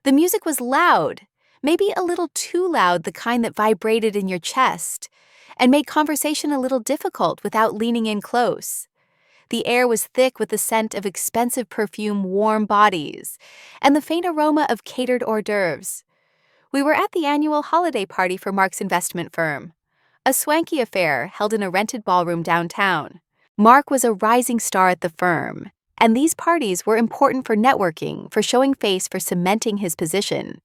The music was loud, maybe a little too loud, the kind that vibrated in your chest, and made conversation a little difficult without leaning in close. The air was thick with the scent of expensive perfume, warm bodies, and the faint aroma of catered hors d'oeuvres. We were at the annual holiday party for Mark's investment firm, a swanky affair held in a rented ballroom downtown. Mark was a rising star at the firm, and these parties were important for networking, for showing face, for cementing his position.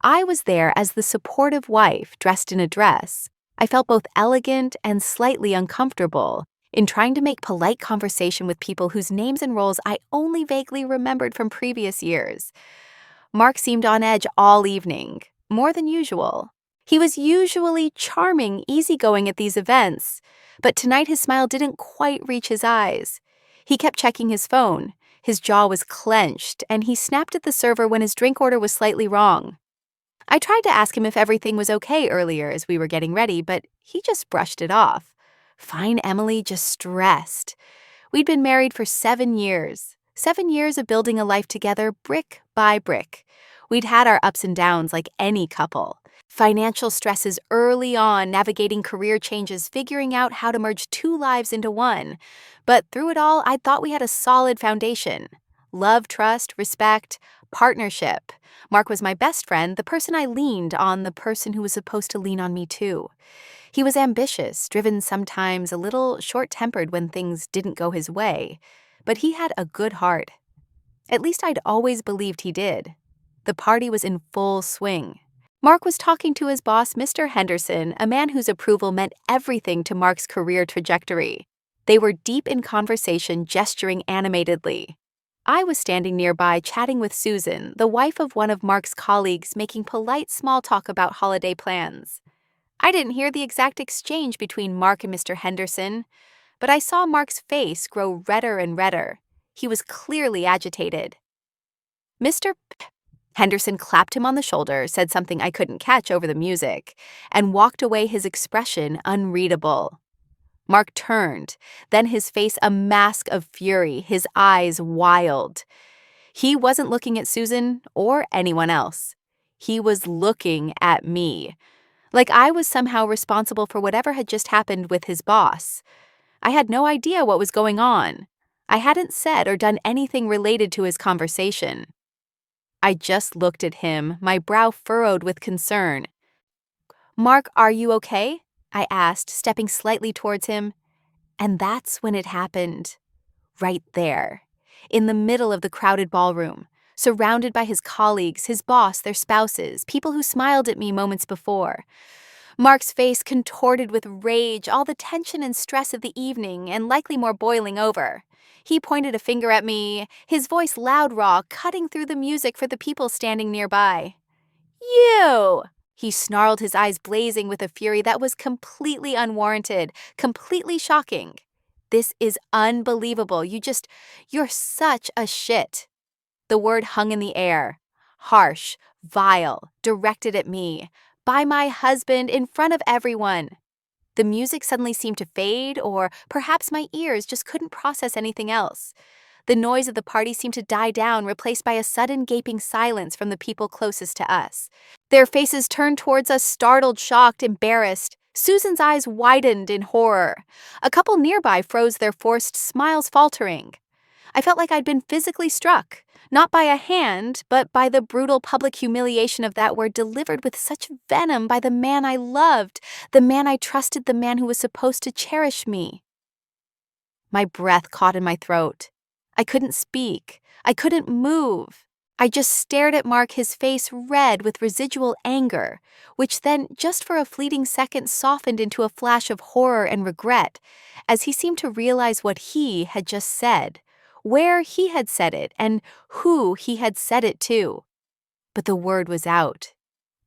I was there as the supportive wife dressed in a dress. I felt both elegant and slightly uncomfortable in trying to make polite conversation with people whose names and roles I only vaguely remembered from previous years. Mark seemed on edge all evening, more than usual. He was usually charming, easygoing at these events, but tonight his smile didn't quite reach his eyes. He kept checking his phone. His jaw was clenched, and he snapped at the server when his drink order was slightly wrong. I tried to ask him if everything was okay earlier as we were getting ready, but he just brushed it off. Fine Emily, just stressed. We'd been married for 7 years. 7 years of building a life together, brick by brick. We'd had our ups and downs like any couple. Financial stresses early on, navigating career changes, figuring out how to merge 2 lives into one. But through it all, I thought we had a solid foundation. Love, trust, respect, partnership. Mark was my best friend, the person I leaned on, the person who was supposed to lean on me too. He was ambitious, driven, sometimes a little short-tempered when things didn't go his way. But he had a good heart. At least I'd always believed he did. The party was in full swing. Mark was talking to his boss, Mr. Henderson, a man whose approval meant everything to Mark's career trajectory. They were deep in conversation, gesturing animatedly. I was standing nearby, chatting with Susan, the wife of one of Mark's colleagues, making polite small talk about holiday plans. I didn't hear the exact exchange between Mark and Mr. Henderson, but I saw Mark's face grow redder and redder. He was clearly agitated. Mr. Henderson clapped him on the shoulder, said something I couldn't catch over the music, and walked away, his expression unreadable. Mark turned, then his face a mask of fury, his eyes wild. He wasn't looking at Susan or anyone else. He was looking at me, like I was somehow responsible for whatever had just happened with his boss. I had no idea what was going on. I hadn't said or done anything related to his conversation. I just looked at him, my brow furrowed with concern. "Mark, are you okay?" I asked, stepping slightly towards him. And that's when it happened. Right there, in the middle of the crowded ballroom, surrounded by his colleagues, his boss, their spouses, people who smiled at me moments before. Mark's face contorted with rage, all the tension and stress of the evening, and likely more boiling over. He pointed a finger at me, his voice loud, raw, cutting through the music for the people standing nearby. "You!" He snarled, his eyes blazing with a fury that was completely unwarranted, completely shocking. "This is unbelievable. You're such a shit." The word hung in the air. Harsh, vile, directed at me. By my husband, in front of everyone. The music suddenly seemed to fade, or perhaps my ears just couldn't process anything else. The noise of the party seemed to die down, replaced by a sudden gaping silence from the people closest to us. Their faces turned towards us, startled, shocked, embarrassed. Susan's eyes widened in horror. A couple nearby froze, their forced smiles faltering. I felt like I'd been physically struck, not by a hand, but by the brutal public humiliation of that word delivered with such venom by the man I loved, the man I trusted, the man who was supposed to cherish me. My breath caught in my throat. I couldn't speak. I couldn't move. I just stared at Mark, his face red with residual anger, which then, just for a fleeting second, softened into a flash of horror and regret, as he seemed to realize what he had just said, where he had said it, and who he had said it to. But the word was out.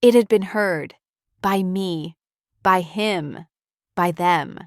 It had been heard. By me. By him. By them.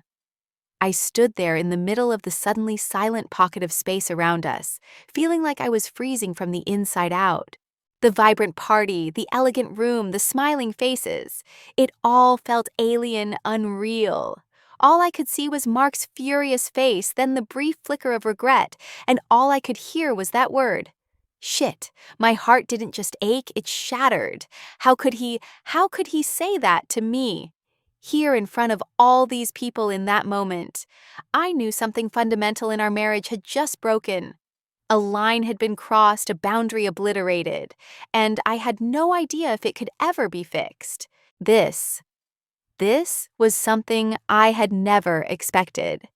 I stood there in the middle of the suddenly silent pocket of space around us, feeling like I was freezing from the inside out. The vibrant party, the elegant room, the smiling faces. It all felt alien, unreal. All I could see was Mark's furious face, then the brief flicker of regret, and all I could hear was that word. Shit, my heart didn't just ache, it shattered. How could he say that to me? Here in front of all these people in that moment, I knew something fundamental in our marriage had just broken. A line had been crossed, a boundary obliterated, and I had no idea if it could ever be fixed. This, this was something I had never expected.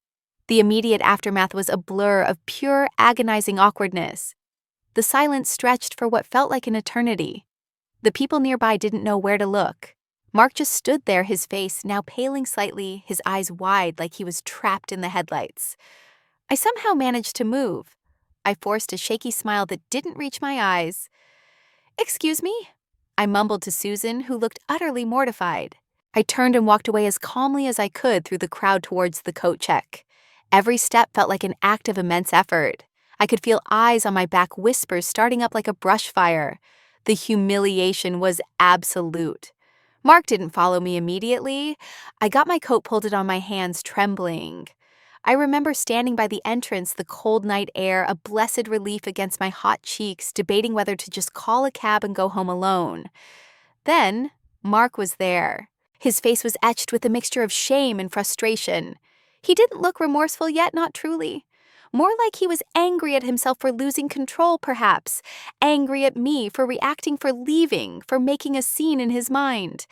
The immediate aftermath was a blur of pure, agonizing awkwardness. The silence stretched for what felt like an eternity. The people nearby didn't know where to look. Mark just stood there, his face now paling slightly, his eyes wide like he was trapped in the headlights. I somehow managed to move. I forced a shaky smile that didn't reach my eyes. "Excuse me?" I mumbled to Susan, who looked utterly mortified. I turned and walked away as calmly as I could through the crowd towards the coat check. Every step felt like an act of immense effort. I could feel eyes on my back, whispers starting up like a brush fire. The humiliation was absolute. Mark didn't follow me immediately. I got my coat pulled on my hands, trembling. I remember standing by the entrance, the cold night air, a blessed relief against my hot cheeks, debating whether to just call a cab and go home alone. Then, Mark was there. His face was etched with a mixture of shame and frustration. He didn't look remorseful yet, not truly. More like he was angry at himself for losing control, perhaps. Angry at me for reacting, for leaving, for making a scene in his mind.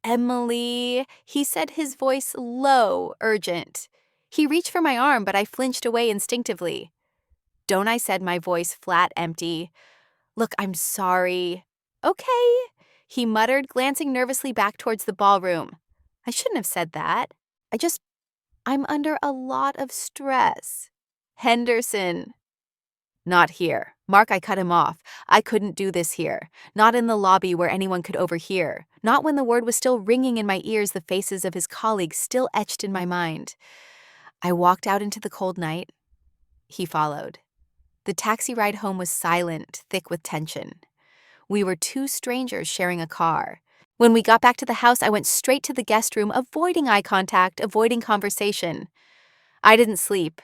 "Emily," he said, his voice low, urgent. He reached for my arm, but I flinched away instinctively. "Don't," I said, my voice flat, empty. "Look, I'm sorry." "Okay," he muttered, glancing nervously back towards the ballroom. I shouldn't have said that. I'm under a lot of stress. "Henderson." "Not here." "Mark," I cut him off. "I couldn't do this here. Not in the lobby where anyone could overhear. Not when the word was still ringing in my ears, the faces of his colleagues still etched in my mind." I walked out into the cold night. He followed. The taxi ride home was silent, thick with tension. We were two strangers sharing a car. When we got back to the house, I went straight to the guest room, avoiding eye contact, avoiding conversation. I didn't sleep.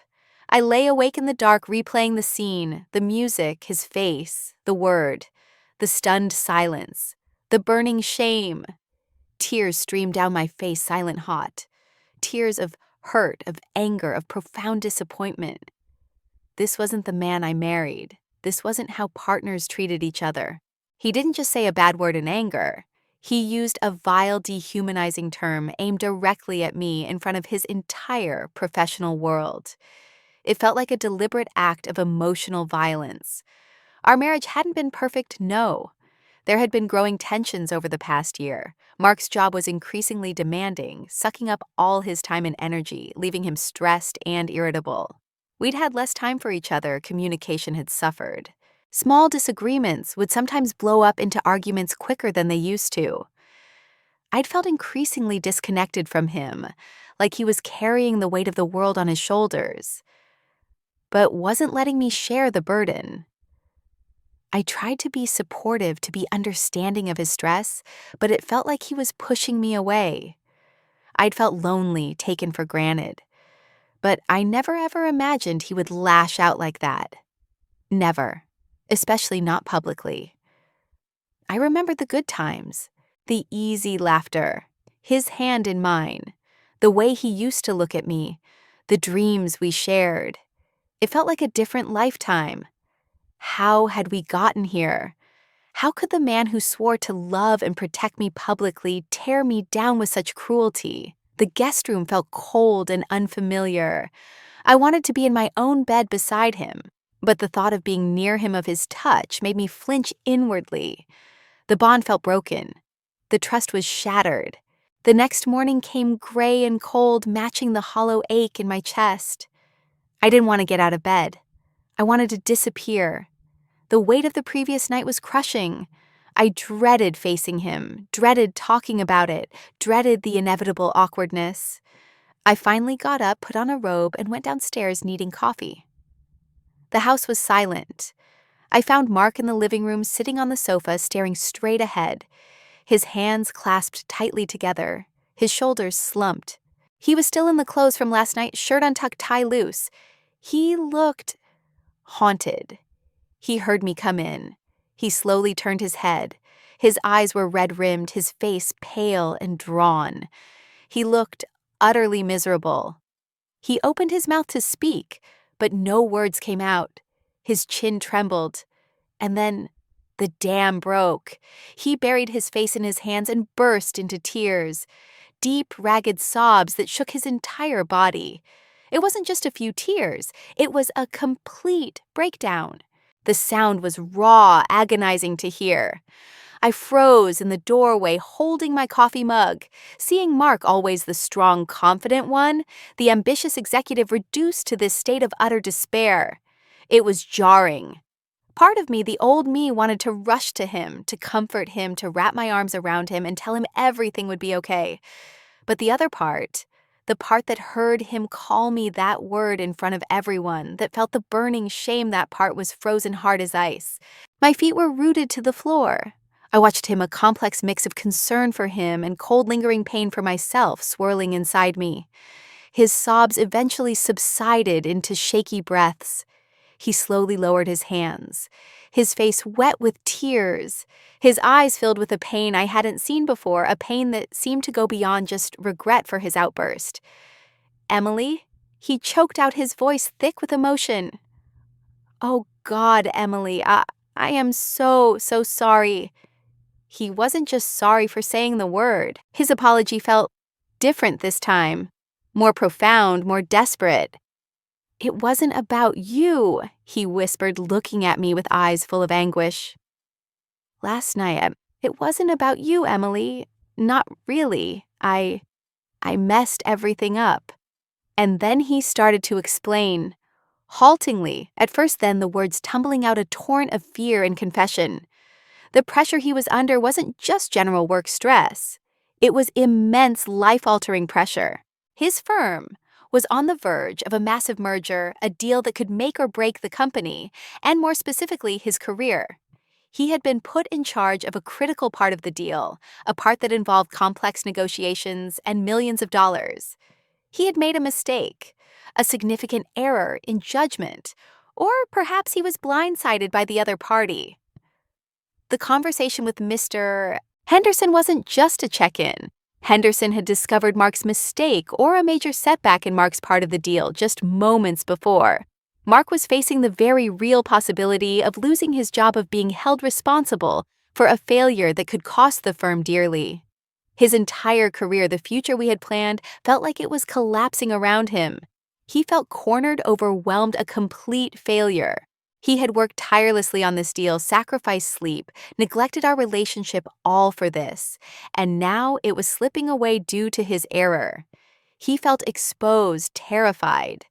I lay awake in the dark, replaying the scene, the music, his face, the word, the stunned silence, the burning shame. Tears streamed down my face, silent hot. Tears of hurt, of anger, of profound disappointment. This wasn't the man I married. This wasn't how partners treated each other. He didn't just say a bad word in anger. He used a vile, dehumanizing term aimed directly at me in front of his entire professional world. It felt like a deliberate act of emotional violence. Our marriage hadn't been perfect, no. There had been growing tensions over the past year. Mark's job was increasingly demanding, sucking up all his time and energy, leaving him stressed and irritable. We'd had less time for each other, communication had suffered. Small disagreements would sometimes blow up into arguments quicker than they used to. I'd felt increasingly disconnected from him, like he was carrying the weight of the world on his shoulders, but wasn't letting me share the burden. I tried to be supportive, to be understanding of his stress, but it felt like he was pushing me away. I'd felt lonely, taken for granted, but I never ever imagined he would lash out like that. Never. Especially not publicly. I remembered the good times, the easy laughter, his hand in mine, the way he used to look at me, the dreams we shared. It felt like a different lifetime. How had we gotten here? How could the man who swore to love and protect me publicly tear me down with such cruelty? The guest room felt cold and unfamiliar. I wanted to be in my own bed beside him, but the thought of being near him, of his touch, made me flinch inwardly. The bond felt broken. The trust was shattered. The next morning came gray and cold, matching the hollow ache in my chest. I didn't want to get out of bed. I wanted to disappear. The weight of the previous night was crushing. I dreaded facing him, dreaded talking about it, dreaded the inevitable awkwardness. I finally got up, put on a robe, and went downstairs needing coffee. The house was silent. I found Mark in the living room, sitting on the sofa, staring straight ahead, his hands clasped tightly together, his shoulders slumped. He was still in the clothes from last night, shirt untucked, tie loose. He looked haunted. He heard me come in. He slowly turned his head. His eyes were red-rimmed, his face pale and drawn. He looked utterly miserable. He opened his mouth to speak, but no words came out. His chin trembled. And then the dam broke. He buried his face in his hands and burst into tears. Deep, ragged sobs that shook his entire body. It wasn't just a few tears. It was a complete breakdown. The sound was raw, agonizing to hear. I froze in the doorway, holding my coffee mug. Seeing Mark, always the strong, confident one, the ambitious executive, reduced to this state of utter despair. It was jarring. Part of me, the old me, wanted to rush to him, to comfort him, to wrap my arms around him and tell him everything would be okay. But the other part, the part that heard him call me that word in front of everyone, that felt the burning shame, that part was frozen hard as ice. My feet were rooted to the floor. I watched him, a complex mix of concern for him and cold lingering pain for myself, swirling inside me. His sobs eventually subsided into shaky breaths. He slowly lowered his hands, his face wet with tears, his eyes filled with a pain I hadn't seen before, a pain that seemed to go beyond just regret for his outburst. "Emily?" He choked out, his voice thick with emotion. "Oh God, Emily, I am so sorry." He wasn't just sorry for saying the word. His apology felt different this time, more profound, more desperate. "It wasn't about you," he whispered, looking at me with eyes full of anguish. "Last night, it wasn't about you, Emily. Not really. I messed everything up." And then he started to explain, haltingly, at first, then the words tumbling out a torrent of fear and confession. The pressure he was under wasn't just general work stress. It was immense, life-altering pressure. His firm was on the verge of a massive merger, a deal that could make or break the company, and more specifically, his career. He had been put in charge of a critical part of the deal, a part that involved complex negotiations and millions of dollars. He had made a mistake, a significant error in judgment, or perhaps he was blindsided by the other party. The conversation with Mr. Henderson wasn't just a check-in. Henderson had discovered Mark's mistake or a major setback in Mark's part of the deal just moments before. Mark was facing the very real possibility of losing his job, of being held responsible for a failure that could cost the firm dearly. His entire career, the future we had planned, felt like it was collapsing around him. He felt cornered, overwhelmed, a complete failure. He had worked tirelessly on this deal, sacrificed sleep, neglected our relationship, all for this. And now it was slipping away due to his error. He felt exposed, terrified.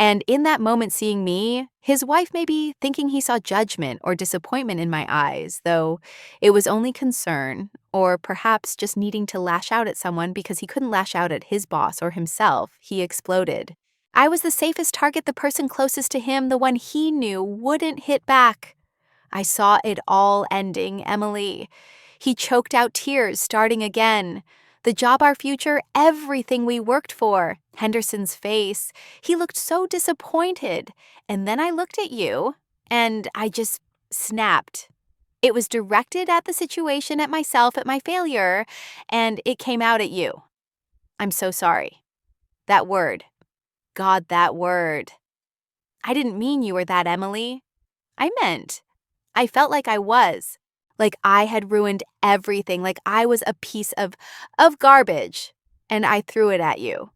And in that moment, seeing me, his wife may be thinking he saw judgment or disappointment in my eyes, though it was only concern, or perhaps just needing to lash out at someone because he couldn't lash out at his boss or himself. He exploded. I was the safest target, the person closest to him, the one he knew wouldn't hit back. I saw it all ending, Emily. He choked out tears, starting again. The job, our future, everything we worked for. Henderson's face. He looked so disappointed. And then I looked at you, and I just snapped. It was directed at the situation, at myself, at my failure, and it came out at you. I'm so sorry. That word. God, that word. I didn't mean you were that, Emily. I felt like I was. Like I had ruined everything, like I was a piece of garbage, and I threw it at you.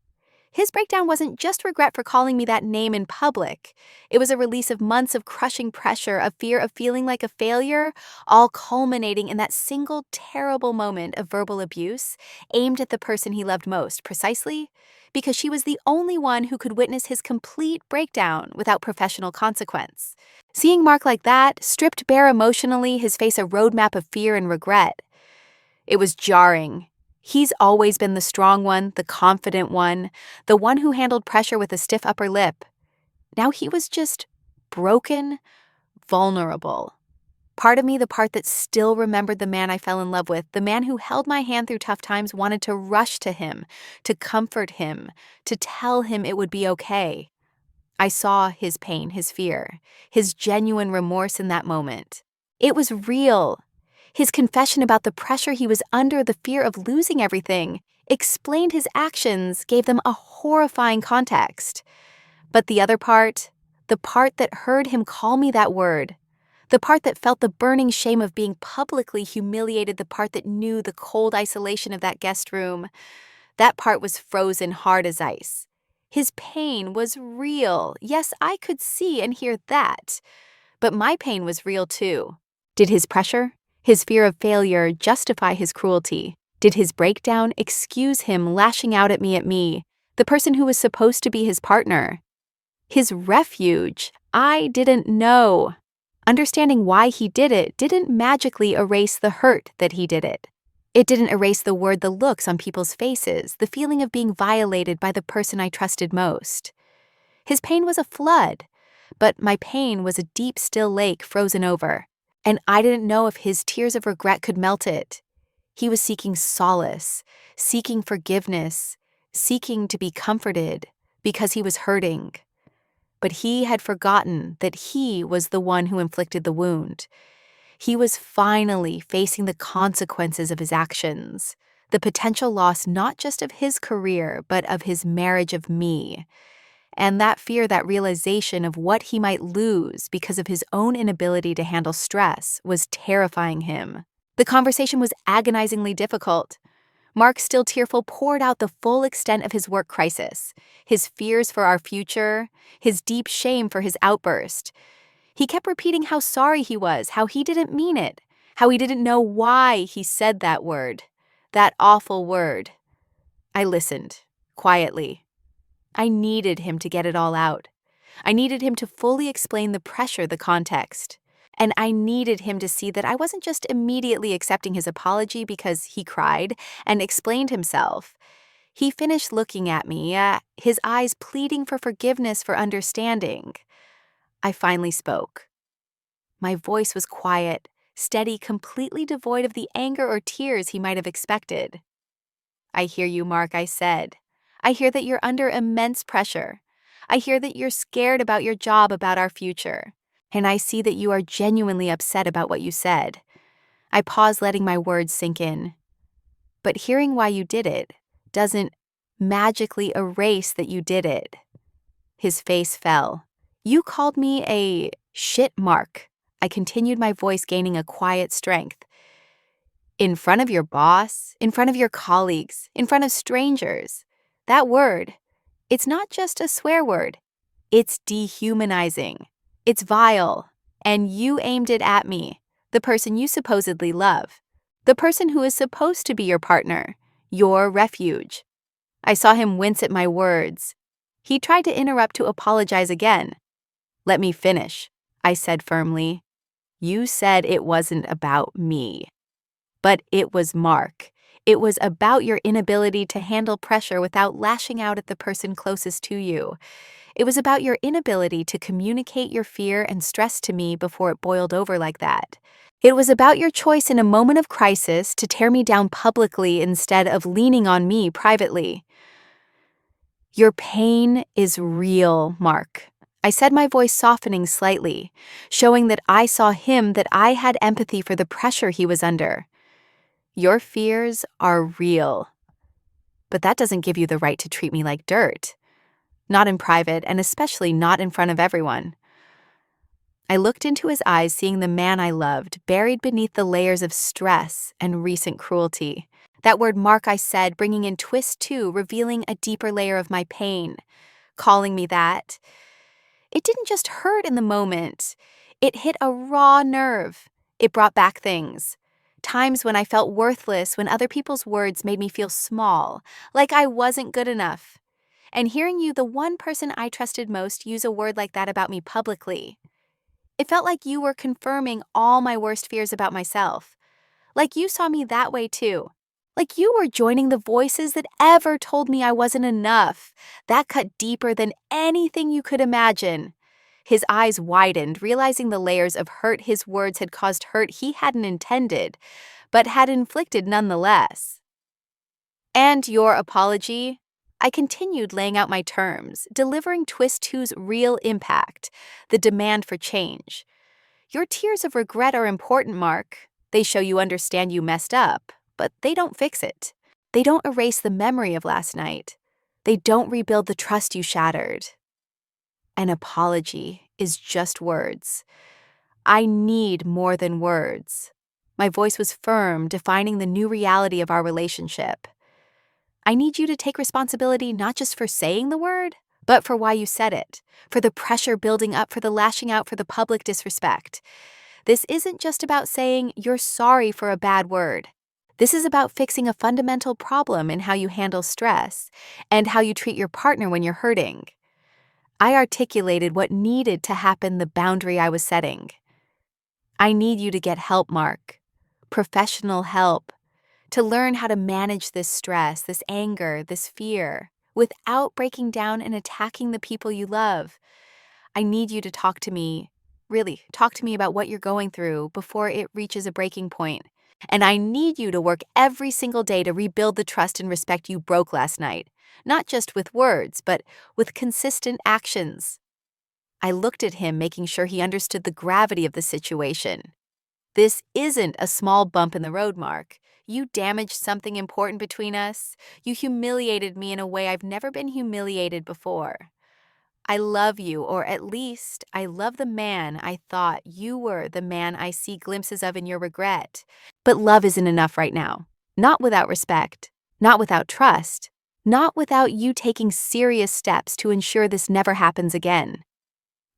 His breakdown wasn't just regret for calling me that name in public. It was a release of months of crushing pressure, of fear of feeling like a failure, all culminating in that single terrible moment of verbal abuse aimed at the person he loved most, precisely because she was the only one who could witness his complete breakdown without professional consequence. Seeing Mark like that, stripped bare emotionally, his face a roadmap of fear and regret. It was jarring. He's always been the strong one, the confident one, the one who handled pressure with a stiff upper lip. Now he was just broken, vulnerable. Part of me, the part that still remembered the man I fell in love with, the man who held my hand through tough times, wanted to rush to him, to comfort him, to tell him it would be okay. I saw his pain, his fear, his genuine remorse in that moment. It was real. His confession about the pressure he was under, the fear of losing everything, explained his actions, gave them a horrifying context. But the other part, the part that heard him call me that word, the part that felt the burning shame of being publicly humiliated, the part that knew the cold isolation of that guest room, that part was frozen hard as ice. His pain was real. Yes, I could see and hear that. But my pain was real too. Did his pressure, his fear of failure, justify his cruelty? Did his breakdown excuse him lashing out at me, the person who was supposed to be his partner? His refuge? I didn't know. Understanding why he did it didn't magically erase the hurt that he did it. It didn't erase the looks on people's faces, the feeling of being violated by the person I trusted most. His pain was a flood, but my pain was a deep, still lake frozen over, and I didn't know if his tears of regret could melt it. He was seeking solace, seeking forgiveness, seeking to be comforted because he was hurting. But he had forgotten that he was the one who inflicted the wound. He was finally facing the consequences of his actions, the potential loss not just of his career, but of his marriage of me. And that fear, that realization of what he might lose because of his own inability to handle stress, was terrifying him. The conversation was agonizingly difficult. Mark, still tearful, poured out the full extent of his work crisis, his fears for our future, his deep shame for his outburst. He kept repeating how sorry he was, how he didn't mean it, how he didn't know why he said that word, that awful word. I listened, quietly. I needed him to get it all out. I needed him to fully explain the pressure, the context. And I needed him to see that I wasn't just immediately accepting his apology because he cried and explained himself. He finished looking at me, his eyes pleading for forgiveness, for understanding. I finally spoke. My voice was quiet, steady, completely devoid of the anger or tears he might have expected. "I hear you, Mark," I said. "I hear that you're under immense pressure. I hear that you're scared about your job, about our future. And I see that you are genuinely upset about what you said." I paused, letting my words sink in. "But hearing why you did it doesn't magically erase that you did it." His face fell. "You called me a shit, Mark." I continued, my voice gaining a quiet strength. "In front of your boss, in front of your colleagues, in front of strangers. That word, it's not just a swear word. It's dehumanizing. It's vile. And you aimed it at me, the person you supposedly love, the person who is supposed to be your partner, your refuge." I saw him wince at my words. He tried to interrupt, to apologize again. "Let me finish," I said firmly. "You said it wasn't about me. But it was, Mark. It was about your inability to handle pressure without lashing out at the person closest to you. It was about your inability to communicate your fear and stress to me before it boiled over like that. It was about your choice in a moment of crisis to tear me down publicly instead of leaning on me privately. Your pain is real, Mark." I said, my voice softening slightly, showing that I saw him, that I had empathy for the pressure he was under. Your fears are real. But that doesn't give you the right to treat me like dirt. Not in private, and especially not in front of everyone. I looked into his eyes, seeing the man I loved buried beneath the layers of stress and recent cruelty. That word, Mark, I said, bringing in twist too, revealing a deeper layer of my pain. Calling me that. It didn't just hurt in the moment. It hit a raw nerve. It brought back things. Times when I felt worthless, when other people's words made me feel small, like I wasn't good enough. And hearing you, the one person I trusted most, use a word like that about me publicly. It felt like you were confirming all my worst fears about myself. Like you saw me that way too. Like you were joining the voices that ever told me I wasn't enough. That cut deeper than anything you could imagine. His eyes widened, realizing the layers of hurt his words had caused, hurt he hadn't intended, but had inflicted nonetheless. "And your apology?" I continued laying out my terms, delivering Twist two's real impact, the demand for change. Your tears of regret are important, Mark. They show you understand you messed up, but they don't fix it. They don't erase the memory of last night. They don't rebuild the trust you shattered. An apology is just words. I need more than words. My voice was firm, defining the new reality of our relationship. I need you to take responsibility not just for saying the word, but for why you said it, for the pressure building up, for the lashing out, for the public disrespect. This isn't just about saying you're sorry for a bad word. This is about fixing a fundamental problem in how you handle stress and how you treat your partner when you're hurting. I articulated what needed to happen, the boundary I was setting. I need you to get help, Mark. Professional help. To learn how to manage this stress, this anger, this fear, without breaking down and attacking the people you love. I need you to talk to me, really, talk to me about what you're going through before it reaches a breaking point. And I need you to work every single day to rebuild the trust and respect you broke last night, not just with words, but with consistent actions. I looked at him, making sure he understood the gravity of the situation. This isn't a small bump in the road, Mark. You damaged something important between us. You humiliated me in a way I've never been humiliated before. I love you, or at least I love the man I thought you were, the man I see glimpses of in your regret. But love isn't enough right now. Not without respect, not without trust, not without you taking serious steps to ensure this never happens again.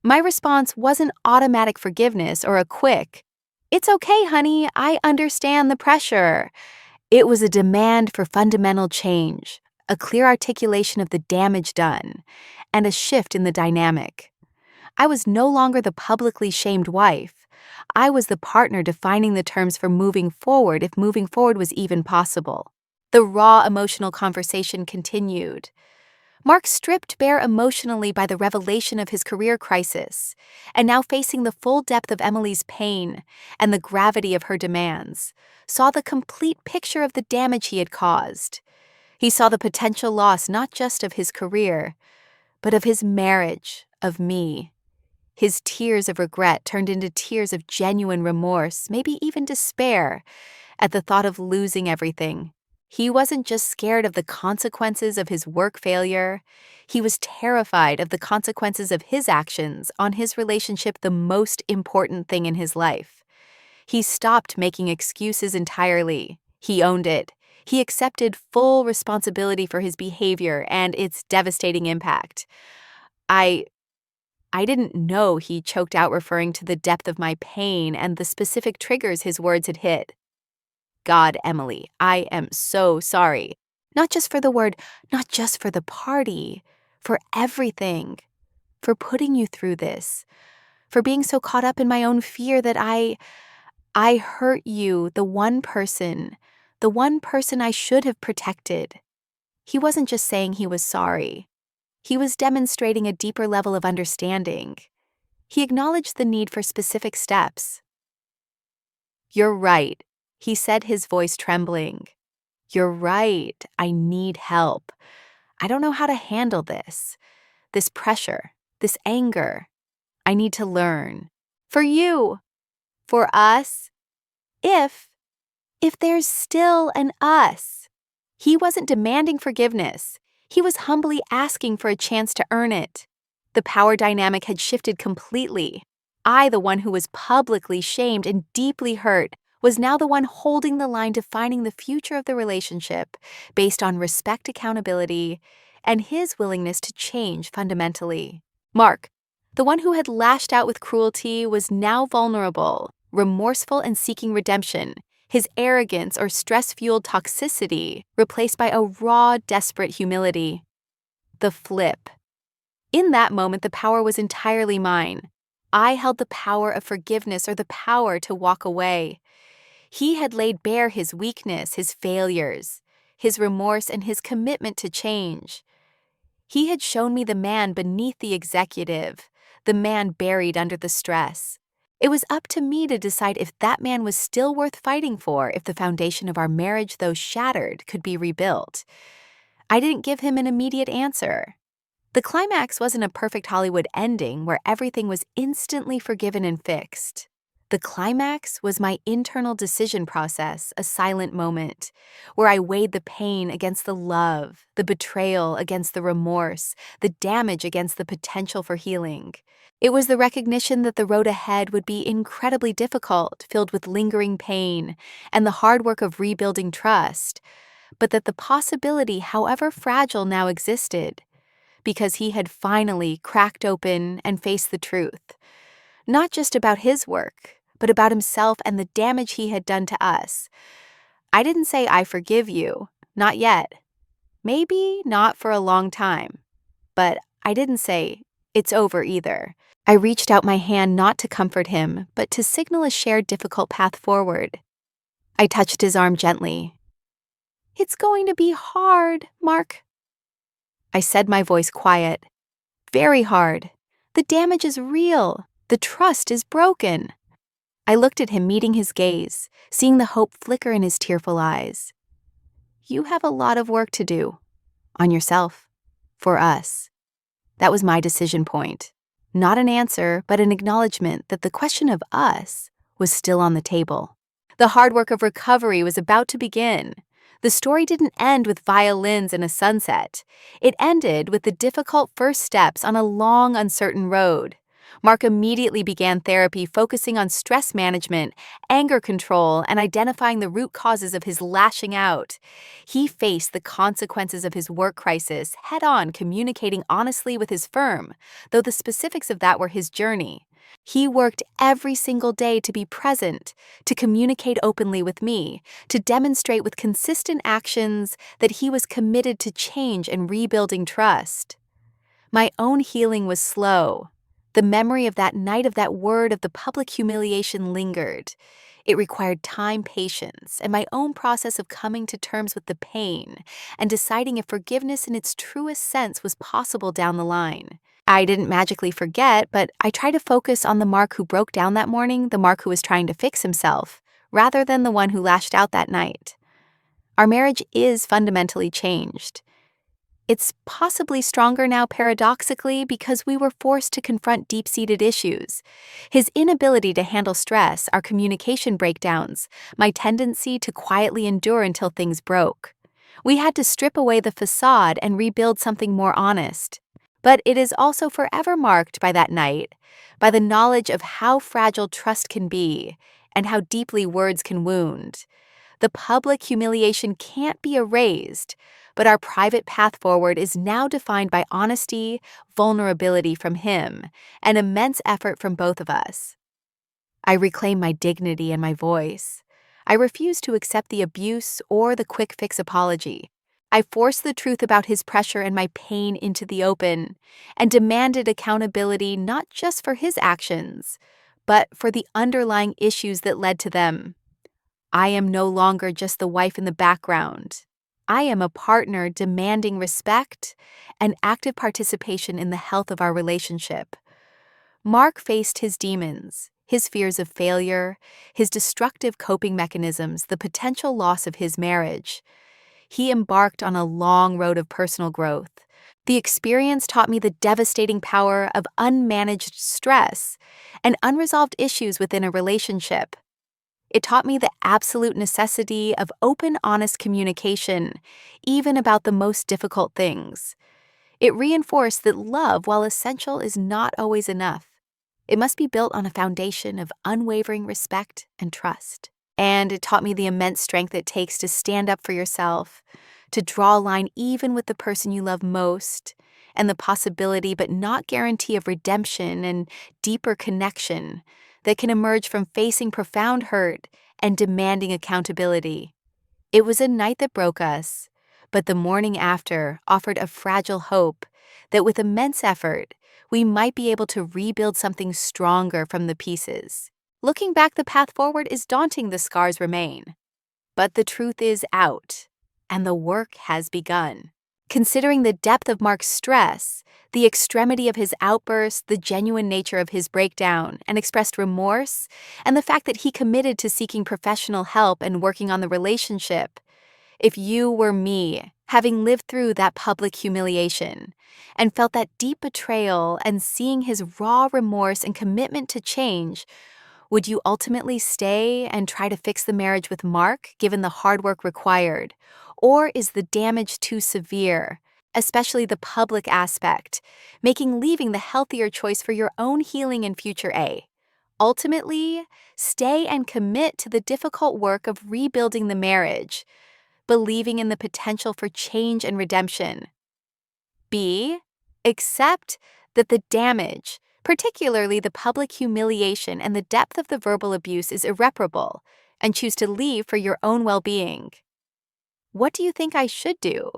My response wasn't automatic forgiveness or a quick, "It's okay, honey, I understand the pressure." It was a demand for fundamental change, a clear articulation of the damage done, and a shift in the dynamic. I was no longer the publicly shamed wife. I was the partner defining the terms for moving forward, if moving forward was even possible. The raw emotional conversation continued. Mark stripped bare emotionally by the revelation of his career crisis, and now facing the full depth of Emily's pain and the gravity of her demands, saw the complete picture of the damage he had caused. He saw the potential loss not just of his career, but of his marriage, of me. His tears of regret turned into tears of genuine remorse, maybe even despair, at the thought of losing everything. He wasn't just scared of the consequences of his work failure. He was terrified of the consequences of his actions on his relationship, the most important thing in his life. He stopped making excuses entirely. He owned it. He accepted full responsibility for his behavior and its devastating impact. I didn't know, he choked out, referring to the depth of my pain and the specific triggers his words had hit. God, Emily, I am so sorry. Not just for the word, not just for the party, for everything. For putting you through this. For being so caught up in my own fear that I hurt you, the one person I should have protected. He wasn't just saying he was sorry. He was demonstrating a deeper level of understanding. He acknowledged the need for specific steps. You're right, he said, his voice trembling. You're right, I need help. I don't know how to handle this pressure, this anger. I need to learn. For you, for us, if there's still an us. He wasn't demanding forgiveness. He was humbly asking for a chance to earn it. The power dynamic had shifted completely. I, the one who was publicly shamed and deeply hurt, was now the one holding the line, defining the future of the relationship based on respect, accountability, and his willingness to change fundamentally. Mark, the one who had lashed out with cruelty, was now vulnerable, remorseful, and seeking redemption, his arrogance or stress-fueled toxicity replaced by a raw, desperate humility. The flip. In that moment, the power was entirely mine. I held the power of forgiveness, or the power to walk away. He had laid bare his weakness, his failures, his remorse, and his commitment to change. He had shown me the man beneath the executive, the man buried under the stress. It was up to me to decide if that man was still worth fighting for, if the foundation of our marriage, though shattered, could be rebuilt. I didn't give him an immediate answer. The climax wasn't a perfect Hollywood ending where everything was instantly forgiven and fixed. The climax was my internal decision process, a silent moment, where I weighed the pain against the love, the betrayal against the remorse, the damage against the potential for healing. It was the recognition that the road ahead would be incredibly difficult, filled with lingering pain, and the hard work of rebuilding trust, but that the possibility, however fragile, now existed, because he had finally cracked open and faced the truth. Not just about his work, but about himself and the damage he had done to us. I didn't say, "I forgive you." Not yet. Maybe not for a long time. But I didn't say, "It's over," either. I reached out my hand not to comfort him, but to signal a shared difficult path forward. I touched his arm gently. "It's going to be hard, Mark," I said, my voice quiet. "Very hard. The damage is real. The trust is broken." I looked at him, meeting his gaze, seeing the hope flicker in his tearful eyes. "You have a lot of work to do. On yourself. For us." That was my decision point. Not an answer, but an acknowledgement that the question of us was still on the table. The hard work of recovery was about to begin. The story didn't end with violins and a sunset. It ended with the difficult first steps on a long, uncertain road. Mark immediately began therapy focusing on stress management, anger control, and identifying the root causes of his lashing out. He faced the consequences of his work crisis head-on, communicating honestly with his firm, though the specifics of that were his journey. He worked every single day to be present, to communicate openly with me, to demonstrate with consistent actions that he was committed to change and rebuilding trust. My own healing was slow. The memory of that night, of that word, of the public humiliation lingered. It required time, patience, and my own process of coming to terms with the pain and deciding if forgiveness in its truest sense was possible down the line. I didn't magically forget, but I tried to focus on the Mark who broke down that morning, the Mark who was trying to fix himself, rather than the one who lashed out that night. Our marriage is fundamentally changed. It's possibly stronger now, paradoxically, because we were forced to confront deep-seated issues. His inability to handle stress, our communication breakdowns, my tendency to quietly endure until things broke. We had to strip away the facade and rebuild something more honest. But it is also forever marked by that night, by the knowledge of how fragile trust can be and how deeply words can wound. The public humiliation can't be erased, but our private path forward is now defined by honesty, vulnerability from him, and immense effort from both of us. I reclaim my dignity and my voice. I refuse to accept the abuse or the quick fix apology. I forced the truth about his pressure and my pain into the open, and demanded accountability not just for his actions, but for the underlying issues that led to them. I am no longer just the wife in the background. I am a partner demanding respect and active participation in the health of our relationship. Mark faced his demons, his fears of failure, his destructive coping mechanisms, the potential loss of his marriage. He embarked on a long road of personal growth. The experience taught me the devastating power of unmanaged stress and unresolved issues within a relationship. It taught me the absolute necessity of open, honest communication, even about the most difficult things. It reinforced that love, while essential, is not always enough. It must be built on a foundation of unwavering respect and trust. And it taught me the immense strength it takes to stand up for yourself, to draw a line even with the person you love most, and the possibility but not guarantee of redemption and deeper connection that can emerge from facing profound hurt and demanding accountability. It was a night that broke us, but the morning after offered a fragile hope that with immense effort, we might be able to rebuild something stronger from the pieces. Looking back, the path forward is daunting, the scars remain. But the truth is out, and the work has begun. Considering the depth of Mark's stress, the extremity of his outburst, the genuine nature of his breakdown and expressed remorse, and the fact that he committed to seeking professional help and working on the relationship, if you were me, having lived through that public humiliation, and felt that deep betrayal and seeing his raw remorse and commitment to change, would you ultimately stay and try to fix the marriage with Mark, given the hard work required? Or is the damage too severe, especially the public aspect, making leaving the healthier choice for your own healing and future A? Ultimately, stay and commit to the difficult work of rebuilding the marriage, believing in the potential for change and redemption. B. Accept that the damage, particularly the public humiliation and the depth of the verbal abuse, is irreparable, and choose to leave for your own well-being. What do you think I should do?